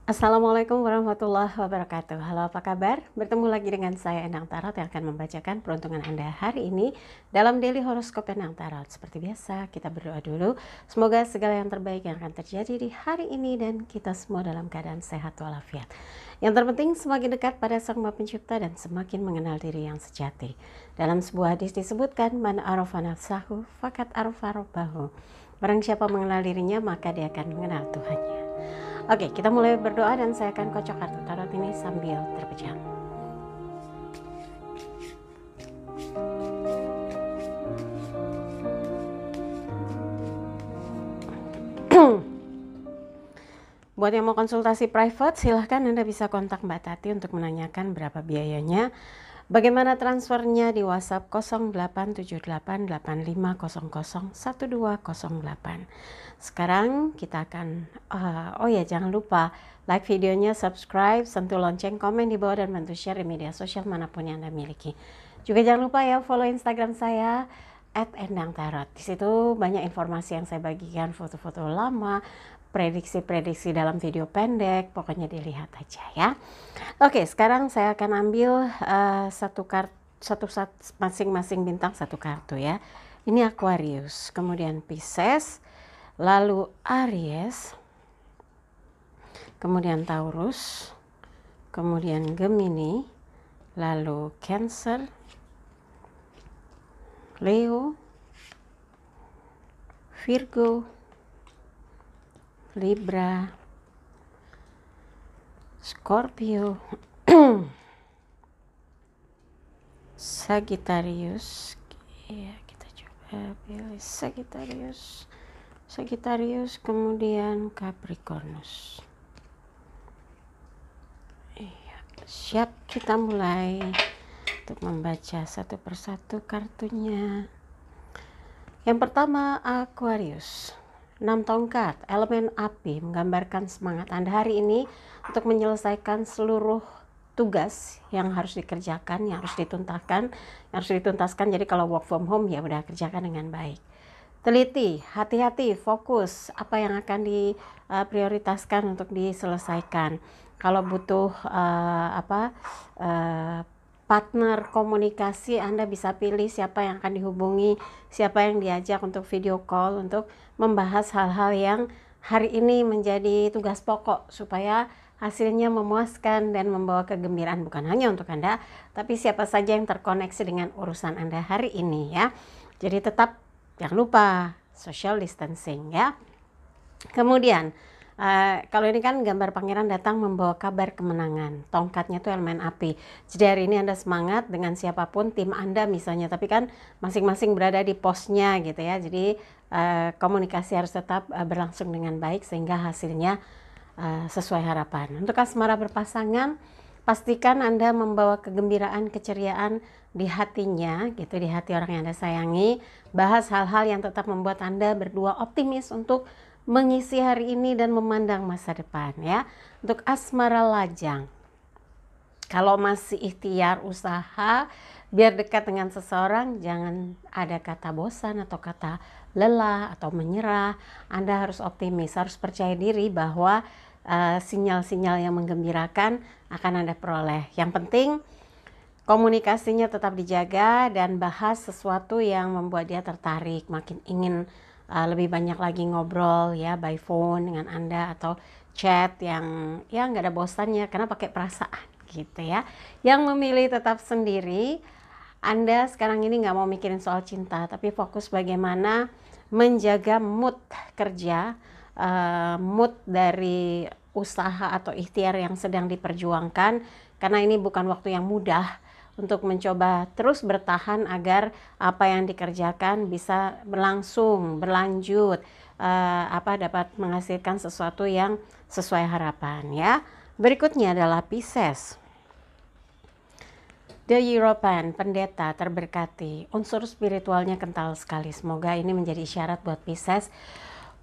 Assalamualaikum warahmatullahi wabarakatuh. Halo, apa kabar? Bertemu lagi dengan saya Endang Tarot yang akan membacakan peruntungan Anda hari ini dalam Daily Horoscope Endang Tarot. Seperti biasa, kita berdoa dulu. Semoga segala yang terbaik yang akan terjadi di hari ini dan kita semua dalam keadaan sehat walafiat. Yang terpenting semakin dekat pada Sang Maha Pencipta dan semakin mengenal diri yang sejati. Dalam sebuah hadis disebutkan, Man arafa nafsahu fakat arafa rabbahu. Barang siapa mengenal dirinya, maka dia akan mengenal Tuhannya. Oke, kita mulai berdoa dan saya akan kocok kartu tarot ini sambil terpejam. Buat yang mau konsultasi private, silahkan Anda bisa kontak Mbak Tati untuk menanyakan berapa biayanya. Bagaimana transfernya di WhatsApp 087885001208. Sekarang kita akan, jangan lupa like videonya, subscribe, sentuh lonceng, komen di bawah dan bantu share di media sosial manapun yang Anda miliki. Juga jangan lupa ya follow Instagram saya @endangtarot. Di situ banyak informasi yang saya bagikan, foto-foto lama, prediksi-prediksi dalam video pendek, pokoknya dilihat aja ya. Oke, sekarang saya akan ambil satu masing-masing bintang satu kartu ya. Ini Aquarius, kemudian Pisces, lalu Aries, kemudian Taurus, kemudian Gemini, lalu Cancer, Leo, Virgo, Libra, Scorpio, Sagittarius. Ya, kita coba pilih Sagittarius, kemudian Capricornus. Iya, siap, kita mulai untuk membaca satu persatu kartunya. Yang pertama Aquarius. 6 tongkat, elemen api, menggambarkan semangat Anda hari ini untuk menyelesaikan seluruh tugas yang harus dikerjakan, yang harus dituntaskan. Jadi kalau work from home ya udah kerjakan dengan baik. Teliti, hati-hati, fokus apa yang akan diprioritaskan untuk diselesaikan. Kalau butuh partner komunikasi, Anda bisa pilih siapa yang akan dihubungi, siapa yang diajak untuk video call untuk membahas hal-hal yang hari ini menjadi tugas pokok supaya hasilnya memuaskan dan membawa kegembiraan bukan hanya untuk Anda, tapi siapa saja yang terkoneksi dengan urusan Anda hari ini ya. Jadi tetap jangan lupa social distancing ya. Kemudian kalau ini kan gambar pangeran datang membawa kabar kemenangan. Tongkatnya itu elemen api. Jadi hari ini Anda semangat dengan siapapun tim Anda misalnya, tapi kan masing-masing berada di posnya gitu ya. Jadi komunikasi harus tetap berlangsung dengan baik sehingga hasilnya sesuai harapan. Untuk asmara berpasangan, pastikan Anda membawa kegembiraan, keceriaan di hatinya gitu, di hati orang yang Anda sayangi. Bahas hal-hal yang tetap membuat Anda berdua optimis untuk mengisi hari ini dan memandang masa depan ya. Untuk asmara lajang, kalau masih ikhtiar usaha biar dekat dengan seseorang, jangan ada kata bosan atau kata lelah atau menyerah. Anda harus optimis, harus percaya diri bahwa sinyal-sinyal yang menggembirakan akan Anda peroleh. Yang penting komunikasinya tetap dijaga dan bahas sesuatu yang membuat dia tertarik, makin ingin lebih banyak lagi ngobrol ya, by phone dengan Anda atau chat yang ya nggak ada bosannya karena pakai perasaan gitu ya. Yang memilih tetap sendiri, Anda sekarang ini nggak mau mikirin soal cinta, tapi fokus bagaimana menjaga mood kerja, mood dari usaha atau ikhtiar yang sedang diperjuangkan, karena ini bukan waktu yang mudah untuk mencoba terus bertahan agar apa yang dikerjakan bisa berlanjut, dapat menghasilkan sesuatu yang sesuai harapan ya. Berikutnya adalah Pisces. The European, pendeta terberkati, unsur spiritualnya kental sekali. Semoga ini menjadi isyarat buat Pisces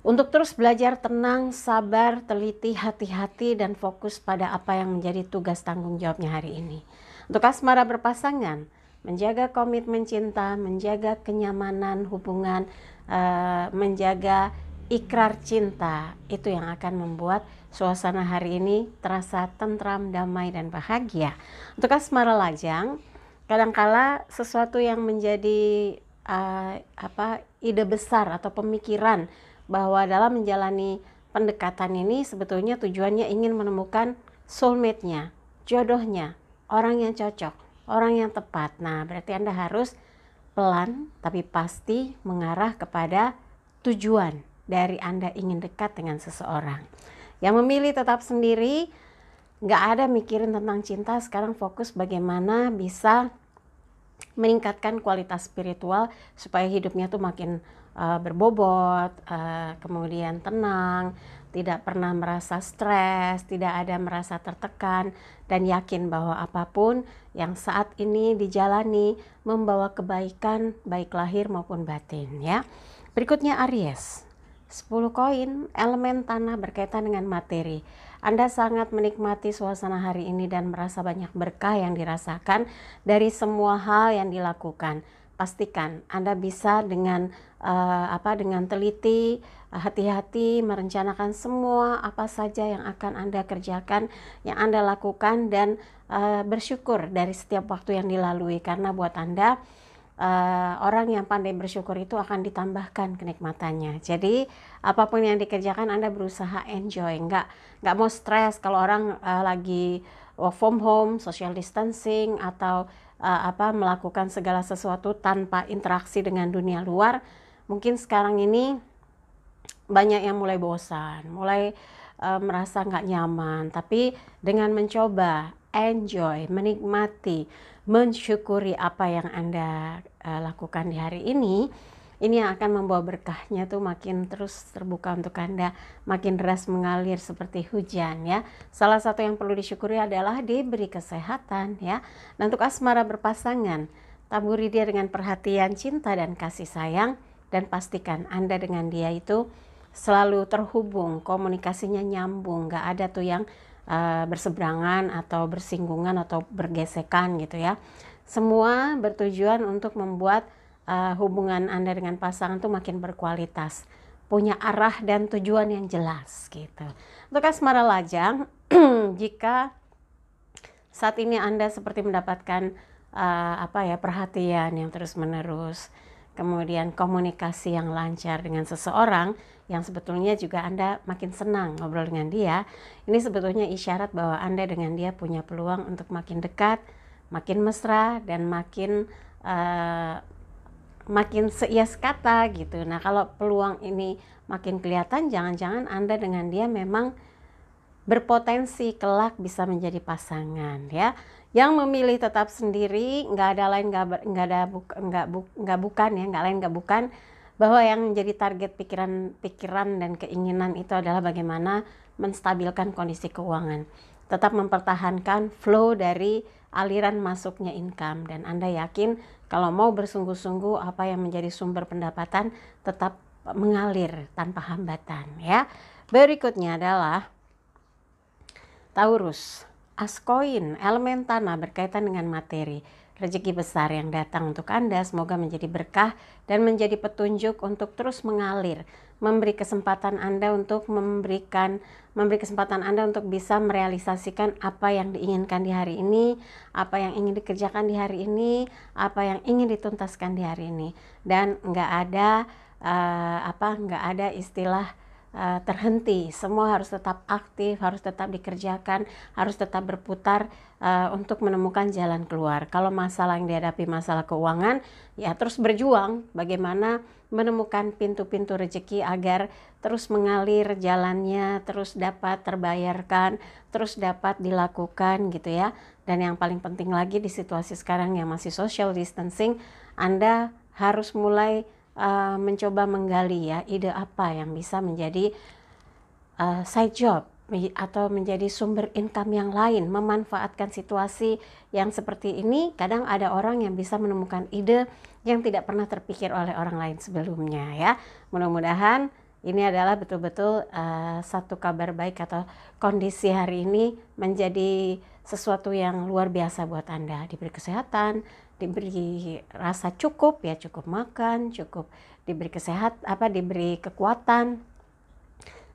untuk terus belajar tenang, sabar, teliti, hati-hati, dan fokus pada apa yang menjadi tugas tanggung jawabnya hari ini. Untuk asmara berpasangan, menjaga komitmen cinta, menjaga kenyamanan hubungan, menjaga ikrar cinta itu yang akan membuat suasana hari ini terasa tentram, damai, dan bahagia. Untuk asmara lajang, kadangkala sesuatu yang menjadi ide besar atau pemikiran bahwa dalam menjalani pendekatan ini sebetulnya tujuannya ingin menemukan soulmate-nya, jodohnya, orang yang cocok, orang yang tepat. Nah, berarti Anda harus pelan tapi pasti mengarah kepada tujuan dari Anda ingin dekat dengan seseorang. Yang memilih tetap sendiri, nggak ada mikirin tentang cinta, sekarang fokus bagaimana bisa meningkatkan kualitas spiritual supaya hidupnya tuh makin berbobot, kemudian tenang, tidak pernah merasa stres, tidak ada merasa tertekan, dan yakin bahwa apapun yang saat ini dijalani membawa kebaikan baik lahir maupun batin ya. Berikutnya Aries, 10 koin, elemen tanah berkaitan dengan materi. Anda sangat menikmati suasana hari ini dan merasa banyak berkah yang dirasakan dari semua hal yang dilakukan. Pastikan Anda bisa dengan dengan teliti, hati-hati merencanakan semua apa saja yang akan Anda kerjakan, yang Anda lakukan, dan bersyukur dari setiap waktu yang dilalui, karena buat Anda orang yang pandai bersyukur itu akan ditambahkan kenikmatannya. Jadi apapun yang dikerjakan Anda berusaha enjoy, nggak mau stres. Kalau orang lagi work from home, social distancing, atau melakukan segala sesuatu tanpa interaksi dengan dunia luar, mungkin sekarang ini banyak yang mulai bosan, mulai merasa nggak nyaman. Tapi dengan mencoba, enjoy, menikmati, mensyukuri apa yang Anda lakukan di hari ini yang akan membawa berkahnya tuh makin terus terbuka untuk Anda, makin deras mengalir seperti hujan ya. Salah satu yang perlu disyukuri adalah diberi kesehatan ya. Dan untuk asmara berpasangan, taburi dia dengan perhatian, cinta, dan kasih sayang, dan pastikan Anda dengan dia itu selalu terhubung, komunikasinya nyambung, gak ada tuh yang berseberangan atau bersinggungan atau bergesekan gitu ya. Semua bertujuan untuk membuat hubungan Anda dengan pasangan tuh makin berkualitas, punya arah dan tujuan yang jelas gitu. Untuk asmara lajang, jika saat ini Anda seperti mendapatkan perhatian yang terus-menerus, kemudian komunikasi yang lancar dengan seseorang yang sebetulnya juga Anda makin senang ngobrol dengan dia, ini sebetulnya isyarat bahwa Anda dengan dia punya peluang untuk makin dekat, makin mesra, dan makin seias kata gitu. Nah, kalau peluang ini makin kelihatan, jangan-jangan Anda dengan dia memang berpotensi kelak bisa menjadi pasangan ya. Yang memilih tetap sendiri, nggak bukan bahwa yang menjadi target pikiran dan keinginan itu adalah bagaimana menstabilkan kondisi keuangan, tetap mempertahankan flow dari aliran masuknya income, dan Anda yakin kalau mau bersungguh-sungguh apa yang menjadi sumber pendapatan tetap mengalir tanpa hambatan ya. Berikutnya adalah Taurus, as koin, elemen tanah berkaitan dengan materi. Rezeki besar yang datang untuk Anda semoga menjadi berkah dan menjadi petunjuk untuk terus mengalir, memberi kesempatan Anda untuk bisa merealisasikan apa yang diinginkan di hari ini, apa yang ingin dikerjakan di hari ini, apa yang ingin dituntaskan di hari ini. Dan nggak ada istilah terhenti, semua harus tetap aktif, harus tetap dikerjakan, harus tetap berputar untuk menemukan jalan keluar. Kalau masalah yang dihadapi masalah keuangan, ya terus berjuang bagaimana menemukan pintu-pintu rezeki agar terus mengalir jalannya, terus dapat terbayarkan, terus dapat dilakukan gitu ya. Dan yang paling penting lagi di situasi sekarang yang masih social distancing, Anda harus mulai mencoba menggali ya ide apa yang bisa menjadi side job atau menjadi sumber income yang lain, memanfaatkan situasi yang seperti ini. Kadang ada orang yang bisa menemukan ide yang tidak pernah terpikir oleh orang lain sebelumnya ya. Mudah-mudahan ini adalah betul-betul satu kabar baik atau kondisi hari ini menjadi sesuatu yang luar biasa buat Anda. Diberi kesehatan, diberi rasa cukup ya, cukup makan, cukup diberi diberi kekuatan,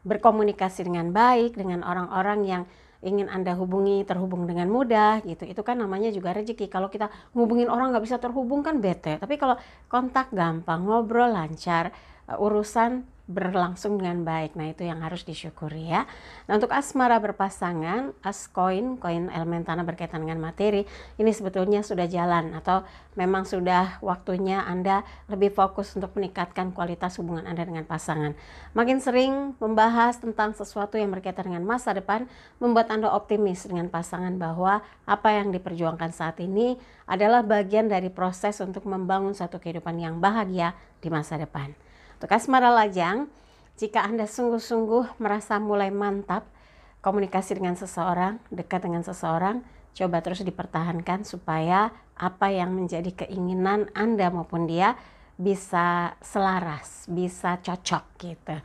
berkomunikasi dengan baik dengan orang-orang yang ingin Anda hubungi, terhubung dengan mudah gitu. Itu kan namanya juga rezeki. Kalau kita ngubungin orang nggak bisa terhubung kan bete. Tapi kalau kontak gampang, ngobrol lancar, urusan berlangsung dengan baik. Nah, itu yang harus disyukuri ya. Nah, untuk asmara berpasangan, koin elemen tanah berkaitan dengan materi, ini sebetulnya sudah jalan atau memang sudah waktunya Anda lebih fokus untuk meningkatkan kualitas hubungan Anda dengan pasangan. Makin sering membahas tentang sesuatu yang berkaitan dengan masa depan, membuat Anda optimis dengan pasangan bahwa apa yang diperjuangkan saat ini adalah bagian dari proses untuk membangun satu kehidupan yang bahagia di masa depan. Untuk asmara lajang, jika Anda sungguh-sungguh merasa mulai mantap komunikasi dengan seseorang, dekat dengan seseorang, coba terus dipertahankan supaya apa yang menjadi keinginan Anda maupun dia bisa selaras, bisa cocok gitu.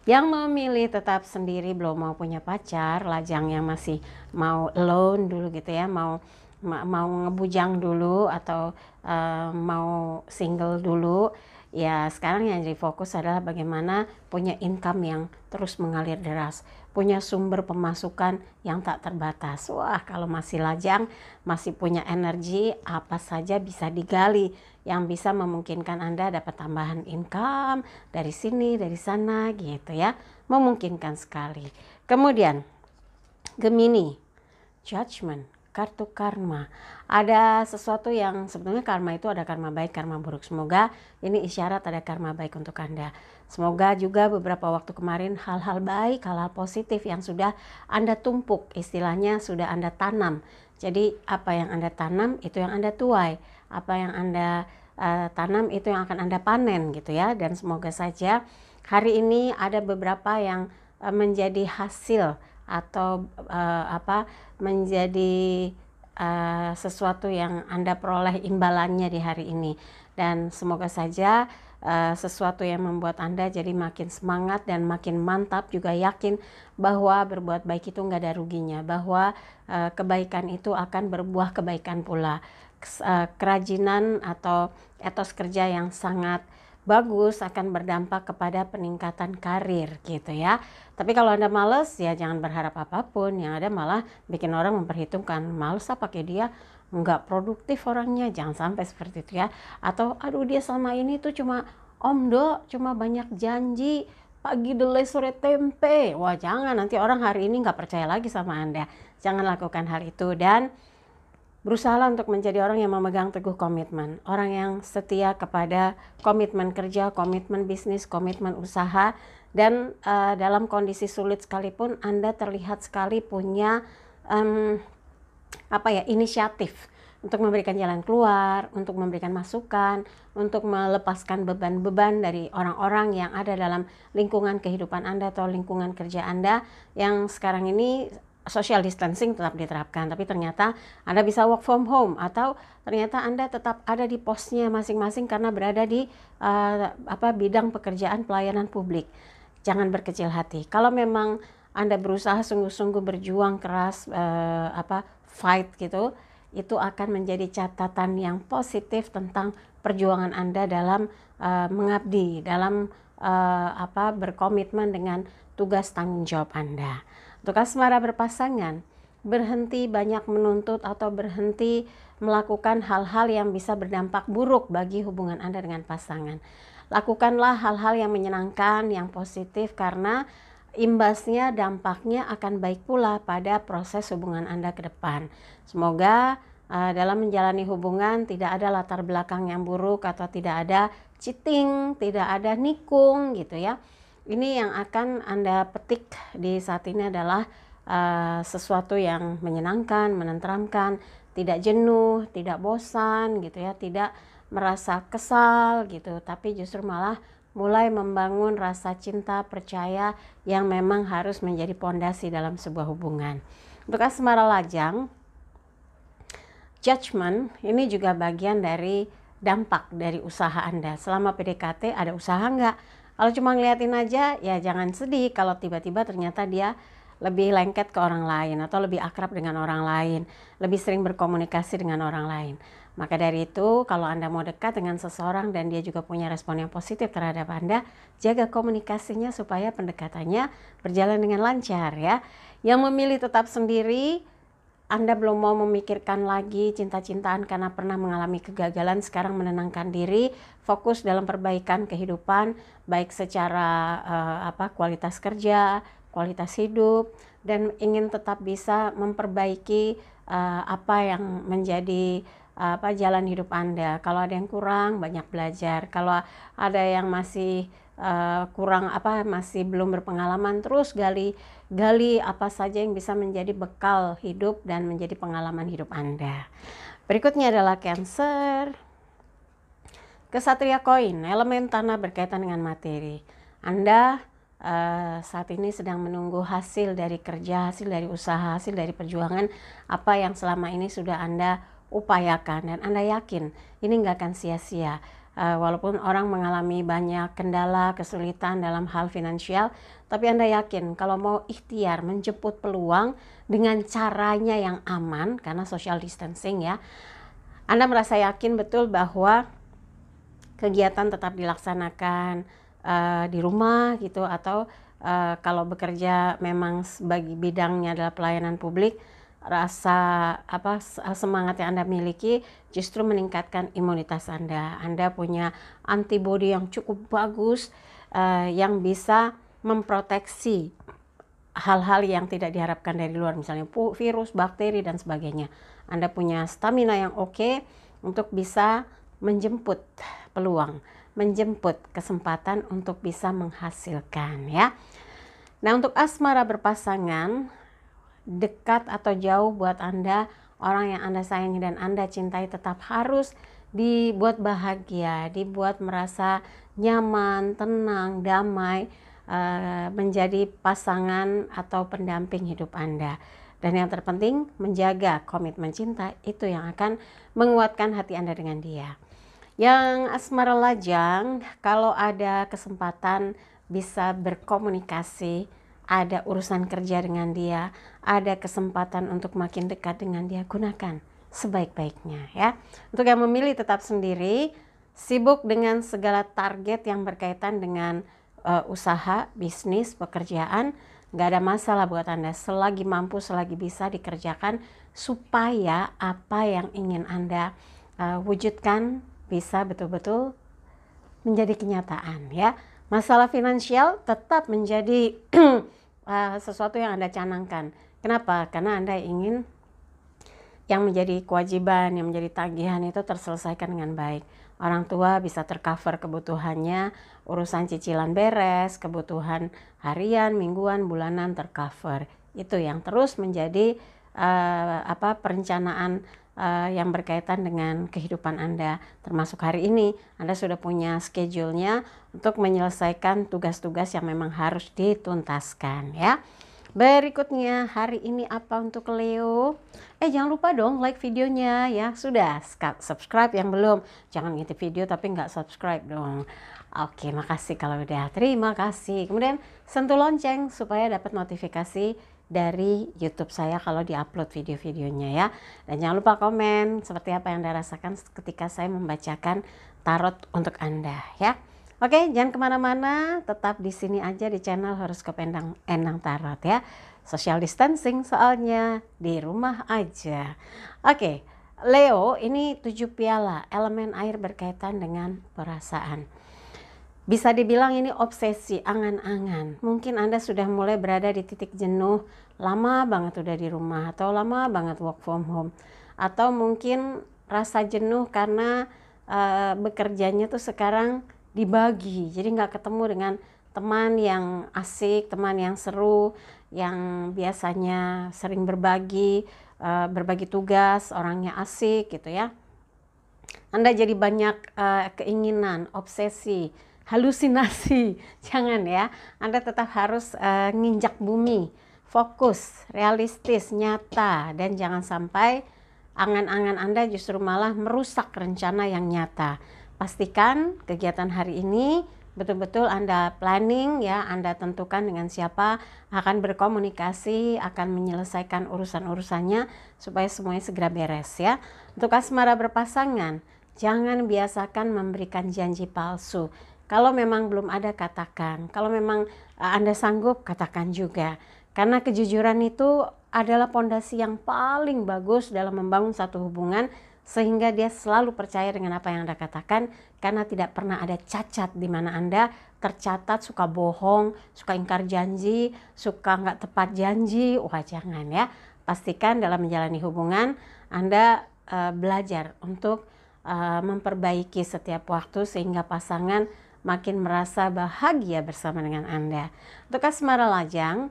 Yang memilih tetap sendiri, belum mau punya pacar, lajang yang masih mau alone dulu gitu ya, mau ngebujang dulu atau mau single dulu. Ya sekarang yang jadi fokus adalah bagaimana punya income yang terus mengalir deras, punya sumber pemasukan yang tak terbatas. Wah, kalau masih lajang, masih punya energi, apa saja bisa digali yang bisa memungkinkan Anda dapat tambahan income dari sini, dari sana gitu ya. Memungkinkan sekali. Kemudian Gemini, Judgment, kartu karma. Ada sesuatu yang sebetulnya karma itu ada karma baik, karma buruk. Semoga ini isyarat ada karma baik untuk Anda. Semoga juga beberapa waktu kemarin hal-hal baik, hal-hal positif yang sudah Anda tumpuk, istilahnya sudah Anda tanam. Jadi apa yang Anda tanam itu yang Anda tuai. Apa yang Anda tanam itu yang akan Anda panen gitu ya. Dan semoga saja hari ini ada beberapa yang menjadi hasil atau menjadi sesuatu yang Anda peroleh imbalannya di hari ini. Dan semoga saja sesuatu yang membuat Anda jadi makin semangat dan makin mantap, juga yakin bahwa berbuat baik itu nggak ada ruginya, bahwa kebaikan itu akan berbuah kebaikan pula. Kerajinan atau etos kerja yang sangat bagus akan berdampak kepada peningkatan karir gitu ya. Tapi kalau Anda males ya jangan berharap apapun, yang ada malah bikin orang memperhitungkan, males apa kayak dia, nggak produktif orangnya, jangan sampai seperti itu ya. Atau aduh dia selama ini tuh cuma omdo, cuma banyak janji, pagi delay sore tempe. Wah jangan, nanti orang hari ini nggak percaya lagi sama Anda. Jangan lakukan hal itu dan berusahalah untuk menjadi orang yang memegang teguh komitmen, orang yang setia kepada komitmen kerja, komitmen bisnis, komitmen usaha, dan dalam kondisi sulit sekalipun Anda terlihat sekali punya inisiatif untuk memberikan jalan keluar, untuk memberikan masukan, untuk melepaskan beban-beban dari orang-orang yang ada dalam lingkungan kehidupan Anda atau lingkungan kerja Anda yang sekarang ini social distancing tetap diterapkan, tapi ternyata Anda bisa work from home atau ternyata Anda tetap ada di posnya masing-masing karena berada di bidang pekerjaan pelayanan publik. Jangan berkecil hati. Kalau memang Anda berusaha sungguh-sungguh berjuang keras, fight gitu, itu akan menjadi catatan yang positif tentang perjuangan Anda dalam mengabdi, dalam berkomitmen dengan tugas tanggung jawab Anda. Untuk asmara berpasangan, berhenti banyak menuntut atau berhenti melakukan hal-hal yang bisa berdampak buruk bagi hubungan Anda dengan pasangan. Lakukanlah hal-hal yang menyenangkan, yang positif, karena imbasnya, dampaknya akan baik pula pada proses hubungan Anda ke depan. Semoga dalam menjalani hubungan tidak ada latar belakang yang buruk atau tidak ada cheating, tidak ada nikung gitu ya. Ini yang akan Anda petik di saat ini adalah sesuatu yang menyenangkan, menenteramkan, tidak jenuh, tidak bosan gitu ya, tidak merasa kesal gitu, tapi justru malah mulai membangun rasa cinta, percaya yang memang harus menjadi pondasi dalam sebuah hubungan. Untuk asmara lajang, Judgment ini juga bagian dari dampak dari usaha Anda. Selama PDKT ada usaha nggak? Kalau cuma ngeliatin aja ya jangan sedih kalau tiba-tiba ternyata dia lebih lengket ke orang lain atau lebih akrab dengan orang lain, lebih sering berkomunikasi dengan orang lain. Maka dari itu, kalau Anda mau dekat dengan seseorang dan dia juga punya respon yang positif terhadap Anda, jaga komunikasinya supaya pendekatannya berjalan dengan lancar ya. Yang memilih tetap sendiri, Anda belum mau memikirkan lagi cinta-cintaan karena pernah mengalami kegagalan, sekarang menenangkan diri, fokus dalam perbaikan kehidupan, baik secara kualitas kerja, kualitas hidup, dan ingin tetap bisa memperbaiki apa yang menjadi jalan hidup Anda. Kalau ada yang kurang, banyak belajar. Kalau ada yang masih kurang masih belum berpengalaman, terus gali apa saja yang bisa menjadi bekal hidup dan menjadi pengalaman hidup Anda. Berikutnya adalah Cancer. Kesatria koin, elemen tanah berkaitan dengan materi. Anda saat ini sedang menunggu hasil dari kerja, hasil dari usaha, hasil dari perjuangan apa yang selama ini sudah Anda upayakan, dan Anda yakin ini nggak akan sia-sia. Walaupun orang mengalami banyak kendala, kesulitan dalam hal finansial, tapi Anda yakin kalau mau ikhtiar menjemput peluang dengan caranya yang aman, karena social distancing ya, Anda merasa yakin betul bahwa kegiatan tetap dilaksanakan di rumah gitu, atau kalau bekerja memang bagi bidangnya adalah pelayanan publik, rasa semangat yang Anda miliki justru meningkatkan imunitas Anda. Anda punya antibodi yang cukup bagus yang bisa memproteksi hal-hal yang tidak diharapkan dari luar, misalnya virus, bakteri, dan sebagainya. Anda punya stamina yang oke untuk bisa menjemput peluang, menjemput kesempatan untuk bisa menghasilkan ya. Nah, untuk asmara berpasangan, dekat atau jauh buat Anda, orang yang Anda sayangi dan Anda cintai tetap harus dibuat bahagia, dibuat merasa nyaman, tenang, damai, menjadi pasangan atau pendamping hidup Anda. Dan yang terpenting, menjaga komitmen cinta itu yang akan menguatkan hati Anda dengan dia. Yang asmara lajang, kalau ada kesempatan bisa berkomunikasi, ada urusan kerja dengan dia, ada kesempatan untuk makin dekat dengan dia, gunakan sebaik-baiknya ya. Untuk yang memilih tetap sendiri, sibuk dengan segala target yang berkaitan dengan usaha, bisnis, pekerjaan, nggak ada masalah buat Anda, selagi mampu, selagi bisa dikerjakan, supaya apa yang ingin Anda wujudkan bisa betul-betul menjadi kenyataan ya. Masalah finansial tetap menjadi sesuatu yang Anda canangkan. Kenapa? Karena Anda ingin yang menjadi kewajiban, yang menjadi tagihan itu terselesaikan dengan baik. Orang tua bisa tercover kebutuhannya, urusan cicilan beres, kebutuhan harian, mingguan, bulanan tercover. Itu yang terus menjadi perencanaan yang berkaitan dengan kehidupan Anda. Termasuk hari ini Anda sudah punya schedule-nya untuk menyelesaikan tugas-tugas yang memang harus dituntaskan ya. Berikutnya hari ini apa untuk Leo? Jangan lupa dong like videonya ya. Sudah subscribe yang belum, jangan ngintip video tapi nggak subscribe dong. Oke, makasih kalau udah, terima kasih. Kemudian sentuh lonceng supaya dapat notifikasi dari YouTube saya kalau diupload video-videonya ya. Dan jangan lupa komen seperti apa yang Anda rasakan ketika saya membacakan tarot untuk Anda ya. Oke, jangan kemana-mana, tetap di sini aja di channel Horoskop Endang Tarot ya. Social distancing soalnya, di rumah aja. Oke, Leo ini 7 piala, elemen air berkaitan dengan perasaan. Bisa dibilang ini obsesi, angan-angan. Mungkin Anda sudah mulai berada di titik jenuh, lama banget udah di rumah, atau lama banget work from home. Atau mungkin rasa jenuh karena bekerjanya tuh sekarang dibagi, jadi nggak ketemu dengan teman yang asik, teman yang seru, yang biasanya sering berbagi tugas, orangnya asik gitu ya. Anda jadi banyak keinginan, obsesi, halusinasi. Jangan ya, Anda tetap harus nginjak bumi, fokus, realistis, nyata, dan jangan sampai angan-angan Anda justru malah merusak rencana yang nyata. Pastikan kegiatan hari ini betul-betul Anda planning ya, Anda tentukan dengan siapa akan berkomunikasi, akan menyelesaikan urusan-urusannya supaya semuanya segera beres ya. Untuk asmara berpasangan, jangan biasakan memberikan janji palsu. Kalau memang belum ada, katakan. Kalau memang Anda sanggup, katakan juga. Karena kejujuran itu adalah pondasi yang paling bagus dalam membangun satu hubungan, sehingga dia selalu percaya dengan apa yang Anda katakan, karena tidak pernah ada cacat di mana Anda tercatat suka bohong, suka ingkar janji, suka nggak tepat janji. Wah, jangan ya. Pastikan dalam menjalani hubungan Anda belajar untuk memperbaiki setiap waktu sehingga pasangan makin merasa bahagia bersama dengan Anda. Untuk asmara lajang,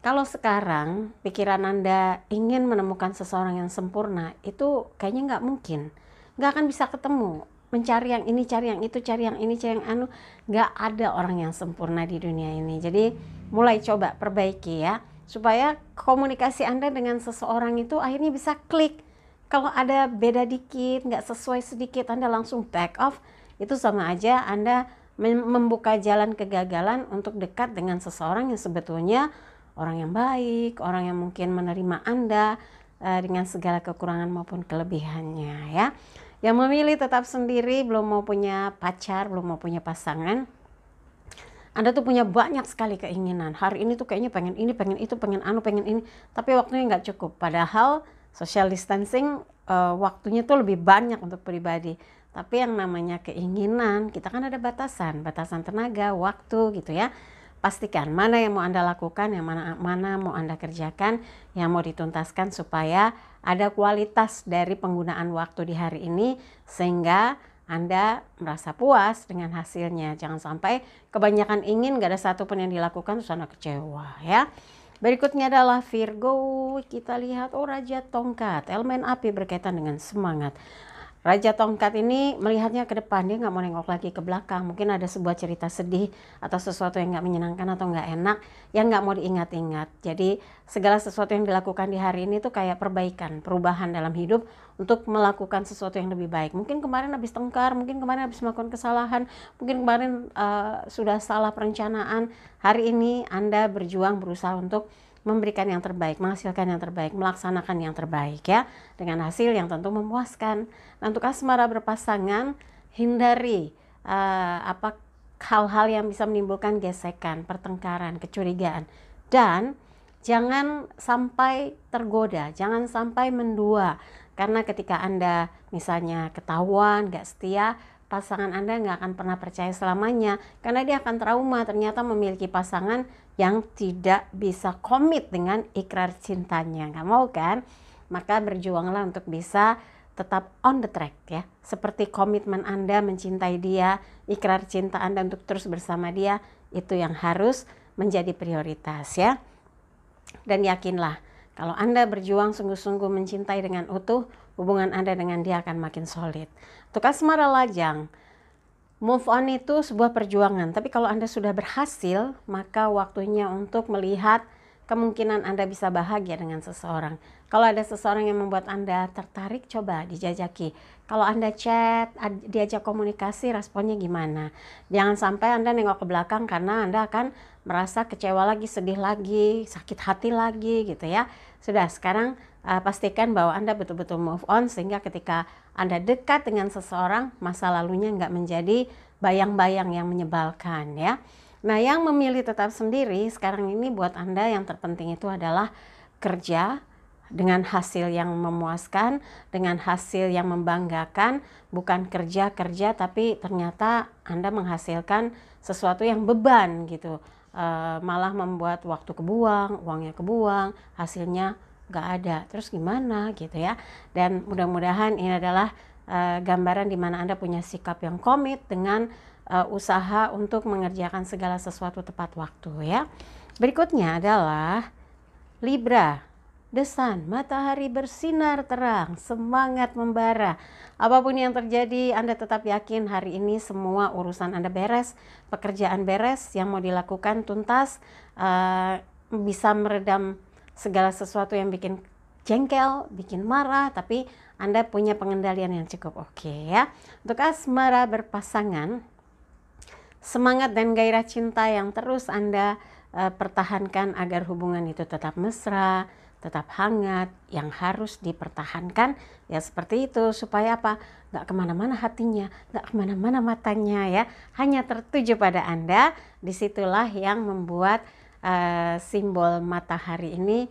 kalau sekarang pikiran Anda ingin menemukan seseorang yang sempurna, itu kayaknya nggak mungkin. Nggak akan bisa ketemu. Mencari yang ini, cari yang itu, cari yang ini, cari yang anu. Nggak ada orang yang sempurna di dunia ini. Jadi mulai coba perbaiki ya. Supaya komunikasi Anda dengan seseorang itu akhirnya bisa klik. Kalau ada beda dikit, nggak sesuai sedikit, Anda langsung back off. Itu sama aja Anda membuka jalan kegagalan untuk dekat dengan seseorang yang sebetulnya orang yang baik, orang yang mungkin menerima Anda dengan segala kekurangan maupun kelebihannya ya. Yang memilih tetap sendiri, belum mau punya pacar, belum mau punya pasangan, Anda tuh punya banyak sekali keinginan. Hari ini tuh kayaknya pengen ini, pengen itu, pengen anu, pengen ini, tapi waktunya nggak cukup. Padahal social distancing waktunya tuh lebih banyak untuk pribadi. Tapi yang namanya keinginan, kita kan ada batasan tenaga, waktu gitu ya. Pastikan mana yang mau Anda lakukan, yang mana mau Anda kerjakan, yang mau dituntaskan supaya ada kualitas dari penggunaan waktu di hari ini sehingga Anda merasa puas dengan hasilnya. Jangan sampai kebanyakan ingin gak ada satupun yang dilakukan terus Anda kecewa ya. Berikutnya adalah Virgo. Kita lihat Raja Tongkat, elemen api berkaitan dengan semangat. Raja Tongkat ini melihatnya ke depan, dia nggak mau nengok lagi ke belakang. Mungkin ada sebuah cerita sedih atau sesuatu yang nggak menyenangkan atau nggak enak yang nggak mau diingat-ingat. Jadi segala sesuatu yang dilakukan di hari ini tuh kayak perbaikan, perubahan dalam hidup untuk melakukan sesuatu yang lebih baik. Mungkin kemarin habis tengkar, mungkin kemarin habis melakukan kesalahan, mungkin kemarin sudah salah perencanaan. Hari ini Anda berjuang berusaha untuk memberikan yang terbaik, menghasilkan yang terbaik, melaksanakan yang terbaik ya, dengan hasil yang tentu memuaskan. Nah, untuk asmara berpasangan, hindari hal-hal yang bisa menimbulkan gesekan, pertengkaran, kecurigaan, dan jangan sampai tergoda, jangan sampai mendua, karena ketika Anda misalnya ketahuan gak setia, pasangan Anda nggak akan pernah percaya selamanya, karena dia akan trauma ternyata memiliki pasangan yang tidak bisa komit dengan ikrar cintanya. Nggak mau kan? Maka berjuanglah untuk bisa tetap on the track ya, seperti komitmen Anda mencintai dia, ikrar cinta Anda untuk terus bersama dia, itu yang harus menjadi prioritas ya. Dan yakinlah, kalau Anda berjuang sungguh-sungguh mencintai dengan utuh, hubungan Anda dengan dia akan makin solid. Untuk asmara lajang, move on itu sebuah perjuangan, tapi kalau Anda sudah berhasil, maka waktunya untuk melihat kemungkinan Anda bisa bahagia dengan seseorang. Kalau ada seseorang yang membuat Anda tertarik, coba dijajaki. Kalau Anda chat, diajak komunikasi, responnya gimana? Jangan sampai Anda nengok ke belakang karena Anda akan merasa kecewa lagi, sedih lagi, sakit hati lagi gitu ya. Sudah, sekarang pastikan bahwa Anda betul-betul move on sehingga ketika Anda dekat dengan seseorang, masa lalunya nggak menjadi bayang-bayang yang menyebalkan ya. Nah, yang memilih tetap sendiri sekarang ini buat Anda yang terpenting itu adalah kerja dengan hasil yang memuaskan, dengan hasil yang membanggakan, bukan kerja tapi ternyata Anda menghasilkan sesuatu yang beban gitu, malah membuat waktu kebuang, uangnya kebuang, hasilnya nggak ada, terus gimana gitu ya. Dan mudah-mudahan ini adalah gambaran di mana Anda punya sikap yang komit dengan usaha untuk mengerjakan segala sesuatu tepat waktu ya. Berikutnya adalah Libra. The Sun, matahari bersinar terang, semangat membara. Apapun yang terjadi, Anda tetap yakin hari ini semua urusan Anda beres, pekerjaan beres, yang mau dilakukan tuntas, bisa meredam segala sesuatu yang bikin jengkel, bikin marah, tapi Anda punya pengendalian yang cukup oke ya. Untuk asmara berpasangan, semangat dan gairah cinta yang terus Anda pertahankan agar hubungan itu tetap mesra, tetap hangat, yang harus dipertahankan ya seperti itu, supaya apa? Nggak kemana-mana hatinya, nggak kemana-mana matanya ya, hanya tertuju pada Anda. Disitulah yang membuat simbol matahari ini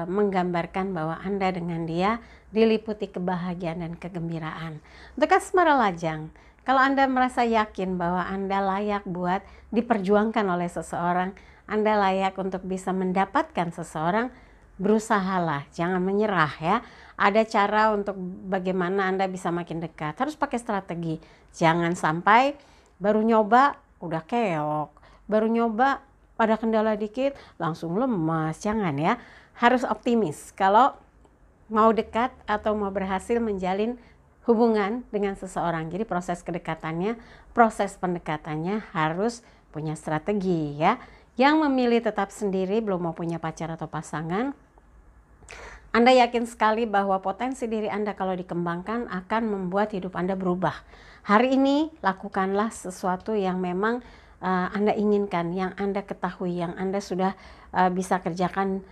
menggambarkan bahwa Anda dengan dia diliputi kebahagiaan dan kegembiraan. Untuk asmara lajang, kalau Anda merasa yakin bahwa Anda layak buat diperjuangkan oleh seseorang, Anda layak untuk bisa mendapatkan seseorang, berusahalah, jangan menyerah ya. Ada cara untuk bagaimana Anda bisa makin dekat, harus pakai strategi. Jangan sampai baru nyoba udah keok, baru nyoba ada kendala dikit langsung lemas, jangan ya. Harus optimis kalau mau dekat atau mau berhasil menjalin hubungan dengan seseorang. Jadi proses kedekatannya, proses pendekatannya harus punya strategi ya. Yang memilih tetap sendiri, belum mau punya pacar atau pasangan, Anda yakin sekali bahwa potensi diri Anda kalau dikembangkan akan membuat hidup Anda berubah. Hari ini lakukanlah sesuatu yang memang Anda inginkan, yang Anda ketahui, yang Anda sudah bisa kerjakan,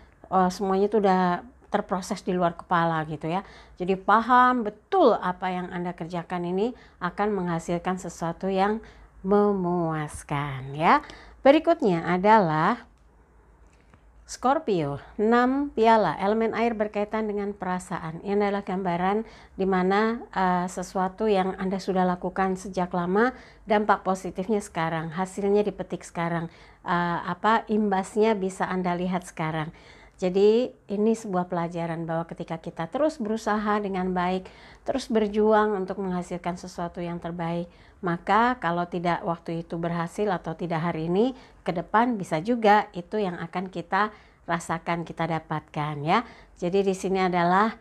semuanya itu udah terproses di luar kepala gitu ya. Jadi paham betul apa yang Anda kerjakan ini akan menghasilkan sesuatu yang memuaskan ya. Berikutnya adalah Scorpio, 6 piala, elemen air berkaitan dengan perasaan. Ini adalah gambaran di mana sesuatu yang Anda sudah lakukan sejak lama, dampak positifnya sekarang, hasilnya dipetik sekarang, imbasnya bisa Anda lihat sekarang. Jadi ini sebuah pelajaran bahwa ketika kita terus berusaha dengan baik, terus berjuang untuk menghasilkan sesuatu yang terbaik, maka kalau tidak waktu itu berhasil atau tidak hari ini, ke depan bisa juga itu yang akan kita rasakan, kita dapatkan ya. Jadi di sini adalah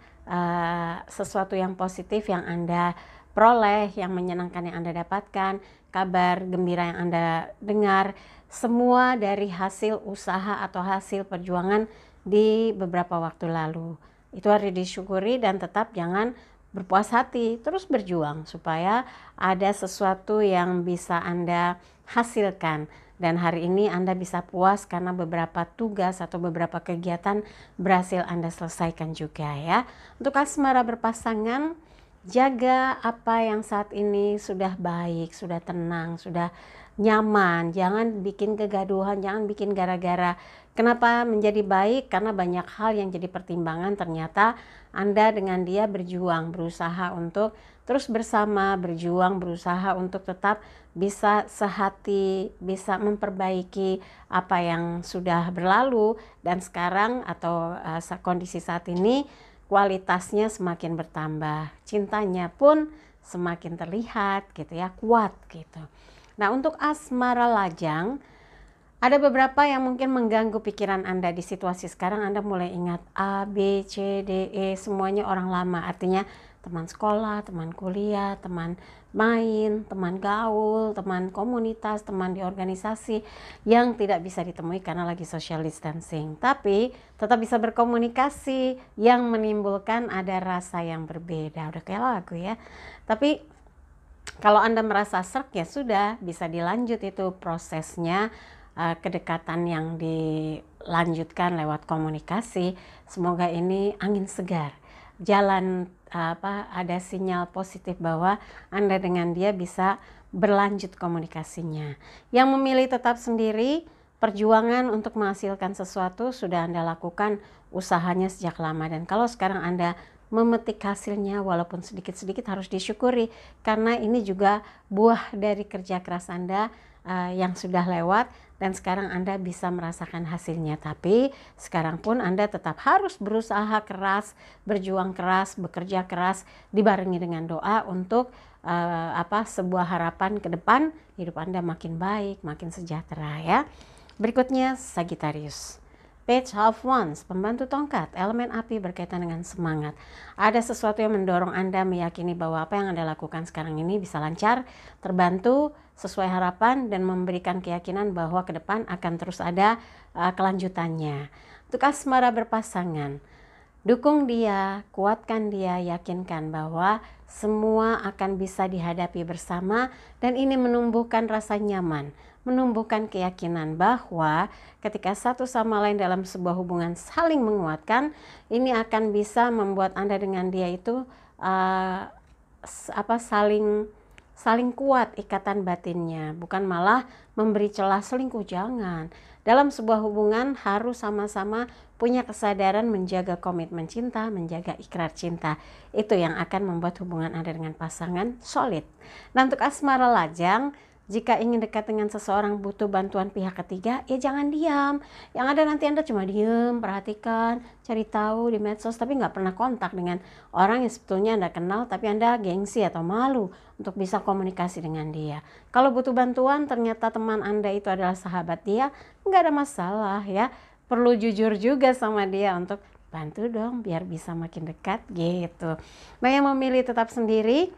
sesuatu yang positif yang Anda peroleh, yang menyenangkan yang Anda dapatkan, kabar gembira yang Anda dengar, semua dari hasil usaha atau hasil perjuangan di beberapa waktu lalu. Itu harus disyukuri dan tetap jangan berpuas hati, terus berjuang supaya ada sesuatu yang bisa Anda hasilkan. Dan hari ini Anda bisa puas karena beberapa tugas atau beberapa kegiatan berhasil Anda selesaikan juga ya. Untuk asmara berpasangan, jaga apa yang saat ini sudah baik, sudah tenang, sudah nyaman. Jangan bikin kegaduhan, jangan bikin gara-gara. Kenapa menjadi baik? Karena banyak hal yang jadi pertimbangan. Ternyata Anda dengan dia berjuang, berusaha untuk terus bersama, berjuang, berusaha untuk tetap bisa sehati, bisa memperbaiki apa yang sudah berlalu, dan sekarang atau kondisi saat ini kualitasnya semakin bertambah, cintanya pun semakin terlihat gitu ya, kuat gitu. Nah, untuk asmara lajang, ada beberapa yang mungkin mengganggu pikiran Anda di situasi sekarang. Anda mulai ingat A, B, C, D, E, semuanya orang lama. Artinya teman sekolah, teman kuliah, teman main, teman gaul, teman komunitas, teman di organisasi yang tidak bisa ditemui karena lagi social distancing. Tapi tetap bisa berkomunikasi yang menimbulkan ada rasa yang berbeda. Udah kayak lagu ya. Tapi kalau Anda merasa srek ya sudah, bisa dilanjut itu prosesnya. Kedekatan yang dilanjutkan lewat komunikasi, semoga ini angin segar, jalan ada sinyal positif bahwa Anda dengan dia bisa berlanjut komunikasinya. Yang memilih tetap sendiri, perjuangan untuk menghasilkan sesuatu sudah Anda lakukan usahanya sejak lama, dan kalau sekarang Anda memetik hasilnya walaupun sedikit-sedikit harus disyukuri, karena ini juga buah dari kerja keras Anda yang sudah lewat, dan sekarang Anda bisa merasakan hasilnya. Tapi sekarang pun Anda tetap harus berusaha keras, berjuang keras, bekerja keras, dibarengi dengan doa untuk sebuah harapan ke depan hidup Anda makin baik, makin sejahtera ya. Berikutnya Sagittarius, Page of Wands, pembantu tongkat, elemen api berkaitan dengan semangat. Ada sesuatu yang mendorong Anda meyakini bahwa apa yang Anda lakukan sekarang ini bisa lancar, terbantu sesuai harapan, dan memberikan keyakinan bahwa ke depan akan terus ada kelanjutannya. Untuk asmara berpasangan, Dukung dia, kuatkan dia, yakinkan bahwa semua akan bisa dihadapi bersama, dan ini menumbuhkan rasa nyaman, menumbuhkan keyakinan bahwa ketika satu sama lain dalam sebuah hubungan saling menguatkan, ini akan bisa membuat Anda dengan dia itu saling kuat ikatan batinnya, bukan malah memberi celah selingkuh. Jangan. Dalam sebuah hubungan harus sama-sama punya kesadaran menjaga komitmen cinta, menjaga ikrar cinta. Itu yang akan membuat hubungan Anda dengan pasangan solid. Nah, untuk asmara lajang, jika ingin dekat dengan seseorang butuh bantuan pihak ketiga, ya jangan diam. Yang ada nanti Anda cuma diam, perhatikan, cari tahu di medsos, tapi nggak pernah kontak dengan orang yang sebetulnya Anda kenal, tapi Anda gengsi atau malu untuk bisa komunikasi dengan dia. Kalau butuh bantuan, ternyata teman Anda itu adalah sahabat dia, nggak ada masalah ya. Perlu jujur juga sama dia untuk bantu dong biar bisa makin dekat gitu. Nah, yang memilih tetap sendiri,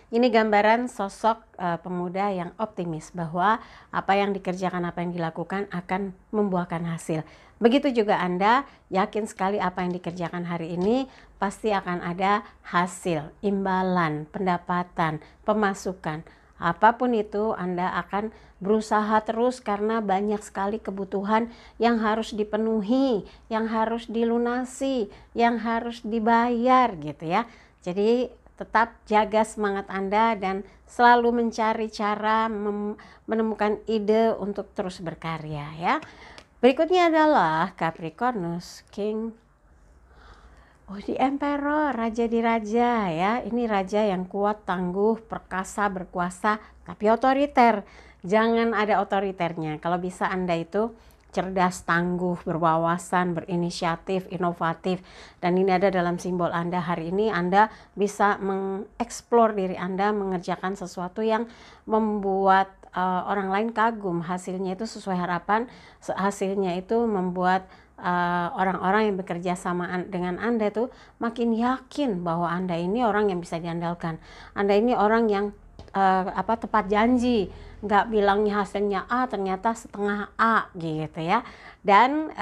ini gambaran sosok pemuda yang optimis bahwa apa yang dikerjakan, apa yang dilakukan akan membuahkan hasil. Begitu juga Anda, yakin sekali apa yang dikerjakan hari ini pasti akan ada hasil, imbalan, pendapatan, pemasukan. Apapun itu Anda akan berusaha terus karena banyak sekali kebutuhan yang harus dipenuhi, yang harus dilunasi, yang harus dibayar gitu ya. Jadi tetap jaga semangat Anda dan selalu mencari cara menemukan ide untuk terus berkarya ya. Berikutnya adalah Capricornus King. Oh, di Emperor, raja di raja ya. Ini raja yang kuat, tangguh, perkasa, berkuasa, tapi otoriter. Jangan ada otoriternya. Kalau bisa Anda itu cerdas, tangguh, berwawasan, berinisiatif, inovatif. Dan ini ada dalam simbol Anda hari ini. Anda bisa mengeksplor diri Anda, mengerjakan sesuatu yang membuat orang lain kagum. Hasilnya itu sesuai harapan. Hasilnya itu membuat orang-orang yang bekerja sama dengan Anda tuh makin yakin bahwa Anda ini orang yang bisa diandalkan. Anda ini orang yang tepat janji, nggak bilangnya hasilnya A ternyata setengah A gitu ya. Dan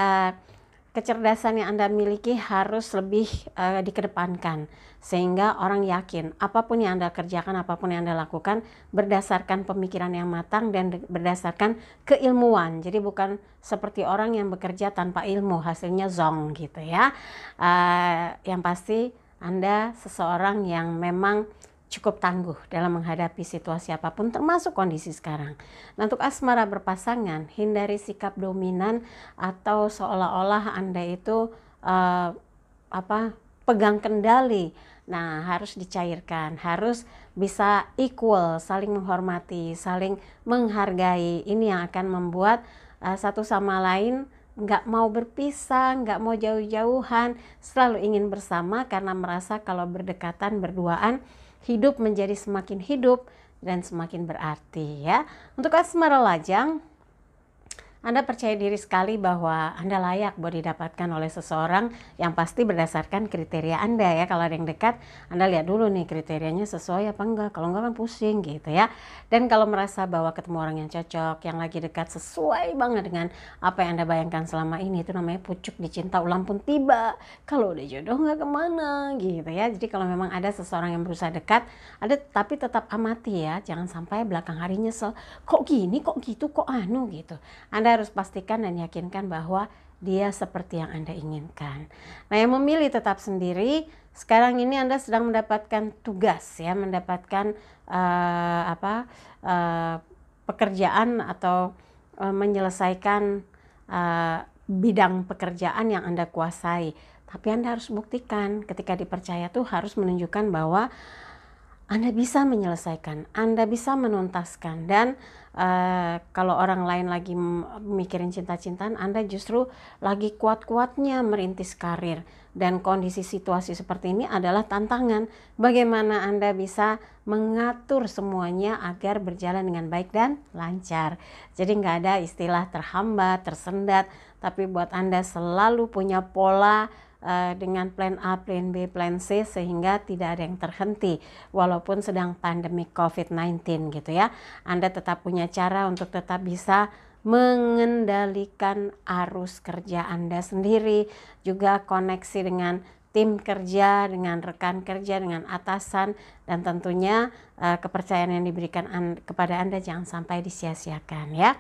kecerdasan yang Anda miliki harus lebih dikedepankan sehingga orang yakin apapun yang Anda kerjakan, apapun yang Anda lakukan berdasarkan pemikiran yang matang dan berdasarkan keilmuan. Jadi bukan seperti orang yang bekerja tanpa ilmu, hasilnya zong gitu ya. Yang pasti Anda seseorang yang memang cukup tangguh dalam menghadapi situasi apapun, termasuk kondisi sekarang. Nah, untuk asmara berpasangan, hindari sikap dominan atau seolah-olah Anda itu pegang kendali. Nah, harus dicairkan, harus bisa equal, saling menghormati, saling menghargai. Ini yang akan membuat satu sama lain nggak mau berpisah, nggak mau jauh-jauhan, selalu ingin bersama karena merasa kalau berdekatan, berduaan, hidup menjadi semakin hidup dan semakin berarti ya. Untuk asmara lajang, Anda percaya diri sekali bahwa Anda layak buat didapatkan oleh seseorang yang pasti berdasarkan kriteria Anda ya. Kalau ada yang dekat, Anda lihat dulu nih kriterianya sesuai apa enggak. Kalau enggak kan pusing gitu ya. Dan kalau merasa bahwa ketemu orang yang cocok, yang lagi dekat sesuai banget dengan apa yang Anda bayangkan selama ini, itu namanya pucuk dicinta ulang pun tiba. Kalau udah jodoh nggak kemana gitu ya. Jadi kalau memang ada seseorang yang berusaha dekat, tapi tetap amati ya. Jangan sampai belakang hari nyesel. Kok gini, kok gitu, kok anu gitu. Anda harus pastikan dan yakinkan bahwa dia seperti yang Anda inginkan. Nah, yang memilih tetap sendiri, sekarang ini Anda sedang mendapatkan tugas ya, mendapatkan pekerjaan atau menyelesaikan bidang pekerjaan yang Anda kuasai. Tapi Anda harus buktikan ketika dipercaya tuh harus menunjukkan bahwa Anda bisa menyelesaikan, Anda bisa menuntaskan. Dan kalau orang lain lagi mikirin cinta-cintaan, Anda justru lagi kuat-kuatnya merintis karir. Dan kondisi situasi seperti ini adalah tantangan. Bagaimana Anda bisa mengatur semuanya agar berjalan dengan baik dan lancar. Jadi nggak ada istilah terhambat, tersendat, tapi buat Anda selalu punya pola dengan plan A, plan B, plan C, sehingga tidak ada yang terhenti walaupun sedang pandemi COVID-19 gitu ya. Anda tetap punya cara untuk tetap bisa mengendalikan arus kerja Anda sendiri, juga koneksi dengan tim kerja, dengan rekan kerja, dengan atasan, dan tentunya kepercayaan yang diberikan kepada Anda jangan sampai disia-siakan ya.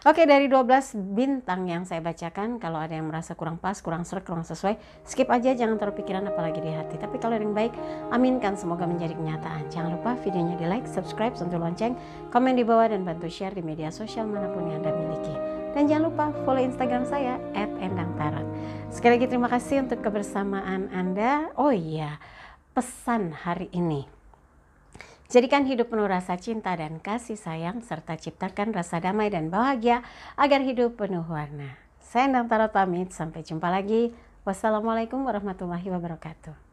Oke, dari 12 bintang yang saya bacakan, kalau ada yang merasa kurang pas, kurang serak, kurang sesuai, skip aja, jangan taruh pikiran apalagi di hati. Tapi kalau ada yang baik, aminkan semoga menjadi kenyataan. Jangan lupa videonya di like, subscribe, sentuh lonceng, komen di bawah, dan bantu share di media sosial manapun yang Anda miliki. Dan jangan lupa follow Instagram saya @endangtarot. Sekali lagi terima kasih untuk kebersamaan Anda. Oh iya, pesan hari ini. Jadikan hidup penuh rasa cinta dan kasih sayang, serta ciptakan rasa damai dan bahagia agar hidup penuh warna. Saya Endang Tarot pamit, sampai jumpa lagi. Wassalamualaikum warahmatullahi wabarakatuh.